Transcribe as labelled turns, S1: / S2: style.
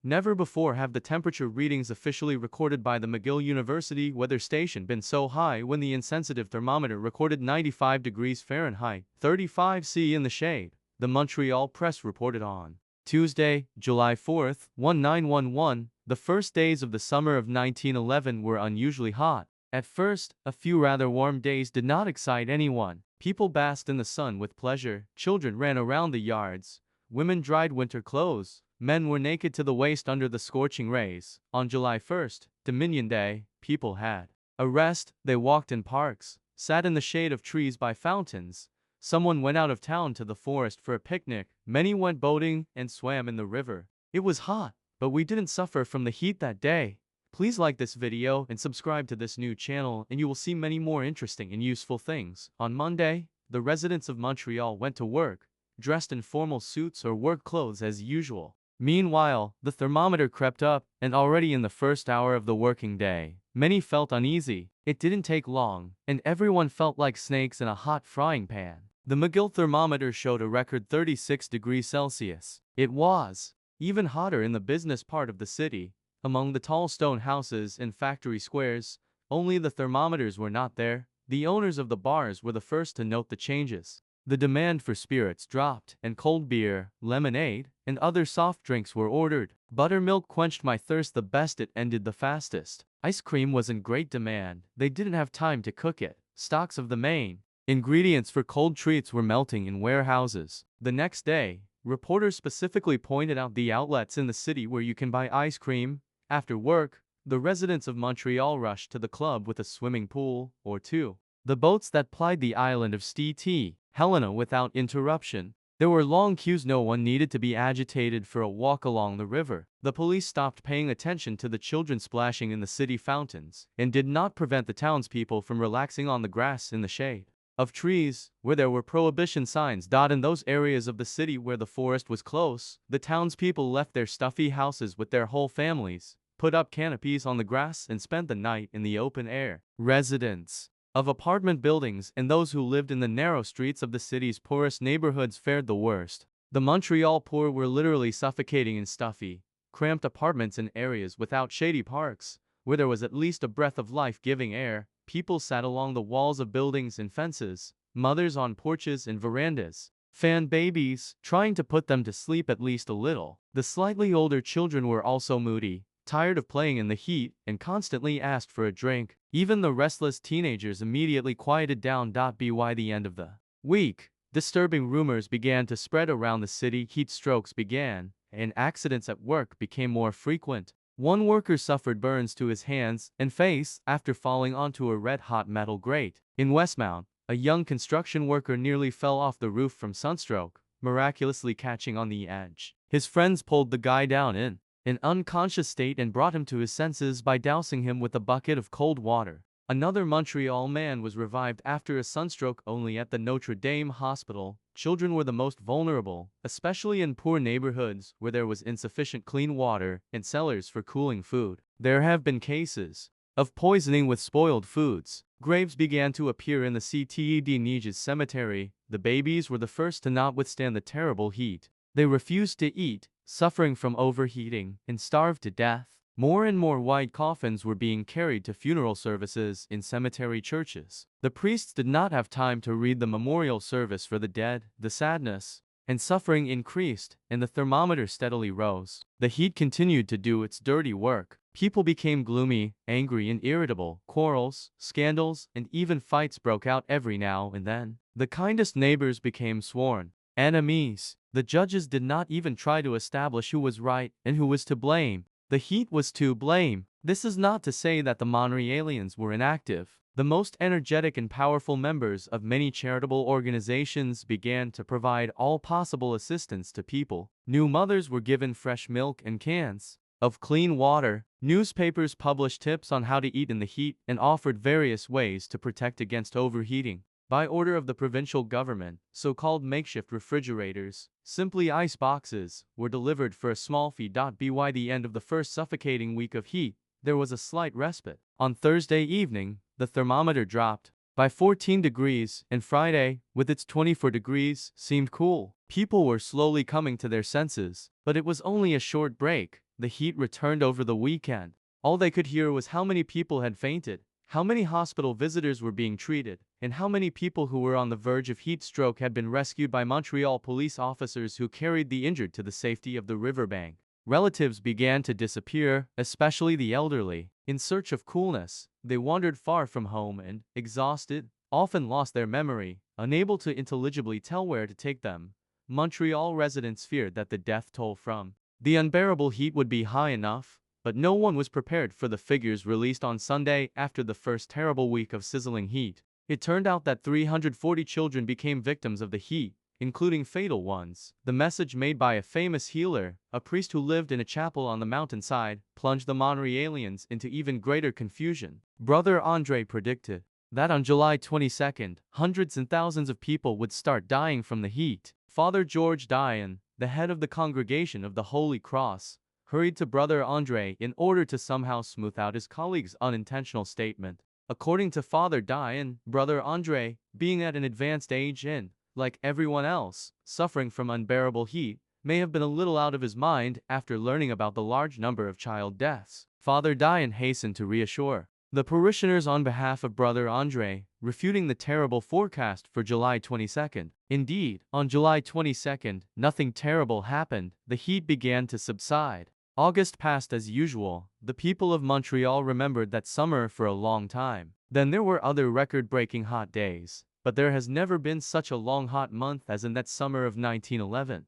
S1: Never before have the temperature readings officially recorded by the McGill University weather station been so high when the insensitive thermometer recorded 95 degrees Fahrenheit, 35 C in the shade, the Montreal Press reported on Tuesday, July 4th, 1911. The first days of the summer of 1911 were unusually hot. At first, a few rather warm days did not excite anyone. People basked in the sun with pleasure, children ran around the yards, women dried winter clothes, men were naked to the waist under the scorching rays. On July 1st, Dominion Day, people had a rest, they walked in parks, sat in the shade of trees by fountains. Someone went out of town to the forest for a picnic, many went boating and swam in the river. It was hot, but we didn't suffer from the heat that day. Please like this video and subscribe to this new channel and you will see many more interesting and useful things. On Monday, the residents of Montreal went to work, dressed in formal suits or work clothes as usual. Meanwhile, the thermometer crept up, and already in the first hour of the working day, many felt uneasy. It didn't take long, and everyone felt like snakes in a hot frying pan. The McGill thermometer showed a record 36 degrees Celsius. It was even hotter in the business part of the city. Among the tall stone houses and factory squares, only the thermometers were not there. The owners of the bars were the first to note the changes. The demand for spirits dropped, and cold beer, lemonade, and other soft drinks were ordered. Buttermilk quenched my thirst the best, it ended the fastest. Ice cream was in great demand. They didn't have time to cook it. Stocks of the main ingredients for cold treats were melting in warehouses. The next day, reporters specifically pointed out the outlets in the city where you can buy ice cream. After work, the residents of Montreal rushed to the club with a swimming pool or two. The boats that plied the island of St. Helena without interruption. There were long queues, no one needed to be agitated for a walk along the river. The police stopped paying attention to the children splashing in the city fountains, and did not prevent the townspeople from relaxing on the grass in the shade of trees, where there were prohibition signs. In those areas of the city where the forest was close, the townspeople left their stuffy houses with their whole families, put up canopies on the grass and spent the night in the open air. Residents of apartment buildings and those who lived in the narrow streets of the city's poorest neighborhoods fared the worst. The Montreal poor were literally suffocating in stuffy, cramped apartments in areas without shady parks, where there was at least a breath of life-giving air. People sat along the walls of buildings and fences, mothers on porches and verandas, fanned babies, trying to put them to sleep at least a little. The slightly older children were also moody, tired of playing in the heat, and constantly asked for a drink. Even the restless teenagers immediately quieted down. By the end of the week, disturbing rumors began to spread around the city. Heat strokes began, and accidents at work became more frequent. One worker suffered burns to his hands and face after falling onto a red-hot metal grate. In Westmount, a young construction worker nearly fell off the roof from sunstroke, miraculously catching on the edge. His friends pulled the guy down in an unconscious state and brought him to his senses by dousing him with a bucket of cold water. Another Montreal man was revived after a sunstroke only at the Notre Dame hospital. Children were the most vulnerable, especially in poor neighborhoods where there was insufficient clean water and cellars for cooling food. There have been cases of poisoning with spoiled foods. Graves began to appear in the Cité de Neiges cemetery. The babies were the first to not withstand the terrible heat. They refused to eat, suffering from overheating, and starved to death. More and more white coffins were being carried to funeral services in cemetery churches. The priests did not have time to read the memorial service for the dead. The sadness and suffering increased, and the thermometer steadily rose. The heat continued to do its dirty work. People became gloomy, angry, and irritable. Quarrels, scandals, and even fights broke out every now and then. The kindest neighbors became sworn enemies. The judges did not even try to establish who was right and who was to blame. The heat was to blame. This is not to say that the Montrealians were inactive. The most energetic and powerful members of many charitable organizations began to provide all possible assistance to people. New mothers were given fresh milk and cans of clean water. Newspapers published tips on how to eat in the heat and offered various ways to protect against overheating. By order of the provincial government, so-called makeshift refrigerators, simply ice boxes, were delivered for a small fee. By the end of the first suffocating week of heat, there was a slight respite. On Thursday evening, the thermometer dropped by 14 degrees, and Friday, with its 24 degrees, seemed cool. People were slowly coming to their senses, but it was only a short break. The heat returned over the weekend. All they could hear was how many people had fainted, how many hospital visitors were being treated, and how many people who were on the verge of heat stroke had been rescued by Montreal police officers who carried the injured to the safety of the riverbank. Relatives began to disappear, especially the elderly. In search of coolness, they wandered far from home and, exhausted, often lost their memory, unable to intelligibly tell where to take them. Montreal residents feared that the death toll from the unbearable heat would be high enough, but no one was prepared for the figures released on Sunday after the first terrible week of sizzling heat. It turned out that 340 children became victims of the heat, including fatal ones. The message made by a famous healer, a priest who lived in a chapel on the mountainside, plunged the Montrealians into even greater confusion. Brother Andre predicted that on July 22nd, hundreds and thousands of people would start dying from the heat. Father George Dion, the head of the Congregation of the Holy Cross, hurried to Brother Andre in order to somehow smooth out his colleague's unintentional statement. According to Father Dion, Brother Andre, being at an advanced age and, like everyone else, suffering from unbearable heat, may have been a little out of his mind after learning about the large number of child deaths. Father Dion hastened to reassure the parishioners on behalf of Brother Andre, refuting the terrible forecast for July 22nd. Indeed, on July 22nd, nothing terrible happened. The heat began to subside. August passed as usual. The people of Montreal remembered that summer for a long time. Then there were other record-breaking hot days, but there has never been such a long hot month as in that summer of 1911.